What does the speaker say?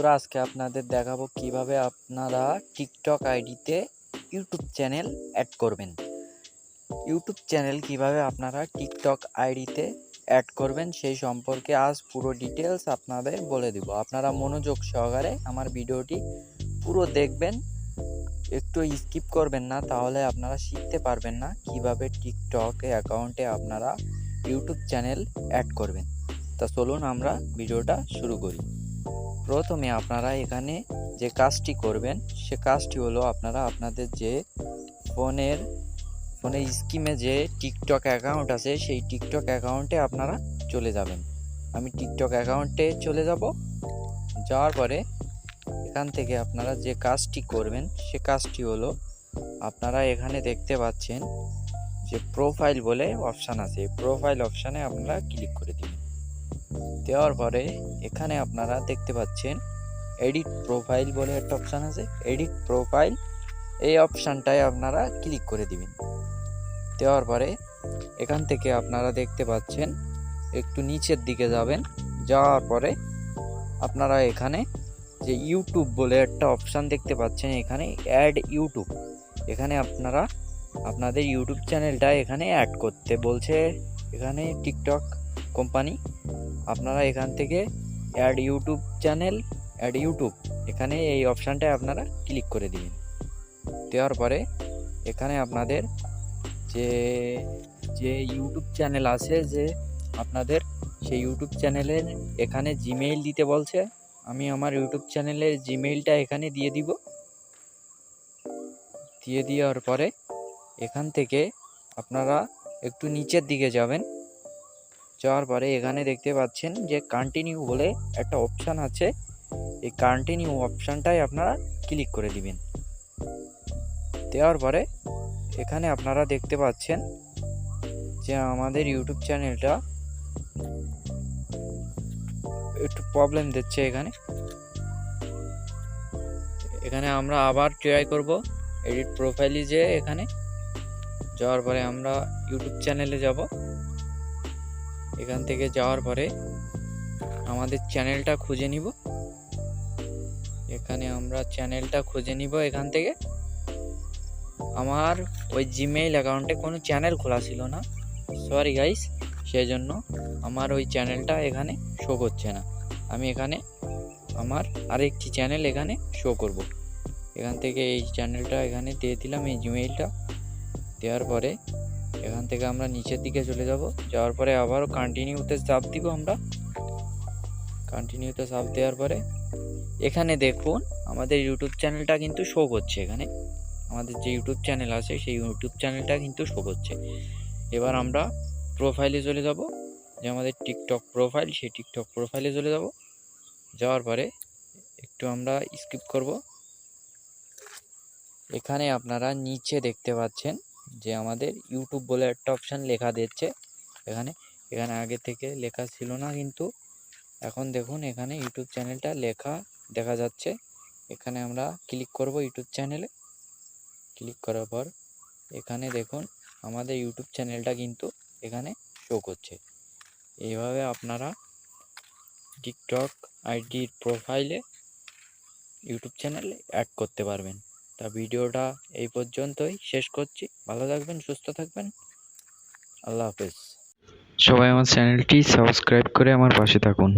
বন্ধুরা, আজকে আপনাদের দেখাবো কিভাবে আপনারা টিকটক আইডিতে ইউটিউব চ্যানেল অ্যাড করবেন। ইউটিউব চ্যানেল কিভাবে আপনারা টিকটক আইডিতে অ্যাড করবেন সেই সম্পর্কে আজ পুরো ডিটেলস আপনাদের বলে দিব। আপনারা মনোযোগ সহকারে আমার ভিডিওটি পুরো দেখবেন, একটু স্কিপ করবেন না, তাহলে আপনারা শিখতে পারবেন না কিভাবে টিকটক অ্যাকাউন্টে আপনারা ইউটিউব চ্যানেল অ্যাড করবেন। তা চলুন আমরা ভিডিওটা শুরু করি। প্রথমে আপনারা এখানে যে কাজটি করবেন সে কাজটি হলো আপনারা আপনাদের যে ফোনের স্ক্রিনে যে টিকটক অ্যাকাউন্ট আছে সেই টিকটক অ্যাকাউন্টে আপনারা চলে যাবেন। আমি টিকটক অ্যাকাউন্টে চলে যাব। যাওয়ার পরে এখান থেকে আপনারা যে কাজটি করবেন সে কাজটি হলো আপনারা এখানে দেখতে পাচ্ছেন যে প্রোফাইল বলে অপশান আছে, প্রোফাইল অপশানে আপনারা ক্লিক করে দিবেন। দেওয়ার পরে এখানে আপনারা দেখতে পাচ্ছেন এডিট প্রোফাইল বলে একটা অপশান আছে, এডিট প্রোফাইল এই অপশানটায় আপনারা ক্লিক করে দিবেন। দেওয়ার পরে এখান থেকে আপনারা দেখতে পাচ্ছেন একটু নিচের দিকে যাবেন। যাওয়ার পরে আপনারা এখানে যে ইউটিউব বলে একটা অপশান দেখতে পাচ্ছেন, এখানে অ্যাড ইউটিউব, এখানে আপনারা আপনাদের ইউটিউব চ্যানেলটা এখানে অ্যাড করতে বলছে। এখানে টিকটক কোম্পানি আপনারা এখান থেকে add YouTube channel, add YouTube, এখানে এই অপশানটায় আপনারা ক্লিক করে দিবেন। দেওয়ার পরে এখানে আপনাদের যে যে ইউটিউব চ্যানেল আছে যে আপনাদের সেই ইউটিউব চ্যানেলের এখানে জিমেইল দিতে বলছে। আমি আমার ইউটিউব চ্যানেলের জিমেইলটা এখানে দিয়ে দিব। দিয়ে দেওয়ার পরে এখান থেকে আপনারা একটু নিচের দিকে যাবেন। যাওয়ার পরে এখানে দেখতে পাচ্ছেন যে কন্টিনিউ বলে একটা অপশান আছে, এই কন্টিনিউ অপশানটায় আপনারা ক্লিক করে দিবেন। দেওয়ার পরে এখানে আপনারা দেখতে পাচ্ছেন যে আমাদের ইউটিউব চ্যানেলটা একটু প্রবলেম দিচ্ছে। এখানে আমরা আবার ট্রাই করব এডিট প্রোফাইলে, যে এখানে যাওয়ার পরে আমরা ইউটিউব চ্যানেলে যাব। এখান থেকে যাওয়ার পরে আমাদের চ্যানেলটা খুঁজে নিব। এখানে আমরা চ্যানেলটা খুঁজে নিব। এখান থেকে আমার ওই জিমেইল অ্যাকাউন্টে কোনো চ্যানেল খোলা ছিল না, সরি গাইস, সেই জন্য আমার ওই চ্যানেলটা এখানে শো করছে না। আমি এখানে আমার আরেকটি চ্যানেল এখানে শো করব। এখান থেকে এই চ্যানেলটা এখানে দিয়ে দিলাম, এই জিমেইলটা। দেওয়ার পরে এখান থেকে আমরা নিচের দিকে চলে যাব। যাওয়ার পরে আবারও কন্টিনিউতে চাপ দিব। আমরা কন্টিনিউতে চাপ দেওয়ার পরে এখানে দেখুন আমাদের ইউটিউব চ্যানেলটা কিন্তু শো করছে। এখানে আমাদের যে ইউটিউব চ্যানেল আছে সেই ইউটিউব চ্যানেলটা কিন্তু শো করছে। এবার আমরা প্রোফাইলে চলে যাব, যে আমাদের টিকটক প্রোফাইল, সেই টিকটক প্রোফাইলে চলে যাব। যাওয়ার পরে একটু আমরা স্কিপ করব। এখানে আপনারা নিচে দেখতে পাচ্ছেন যে আমাদের ইউটিউব বলে একটা অপশান লেখা দিচ্ছে। এখানে এখানে আগে থেকে লেখা ছিল না, কিন্তু এখন দেখুন এখানে ইউটিউব চ্যানেলটা লেখা দেখা যাচ্ছে। এখানে আমরা ক্লিক করব ইউটিউব চ্যানেলে। ক্লিক করার পর এখানে দেখুন আমাদের ইউটিউব চ্যানেলটা কিন্তু এখানে শো করছে। এইভাবে আপনারা টিকটক আইডির প্রোফাইলে ইউটিউব চ্যানেল অ্যাড করতে পারবেন। তা ভিডিওটা এই পর্যন্তই শেষ করছি। ভালো থাকবেন, সুস্থ থাকবেন, আল্লাহ হাফেজ। সবাই আমার চ্যানেলটি সাবস্ক্রাইব করে আমার পাশে থাকুন।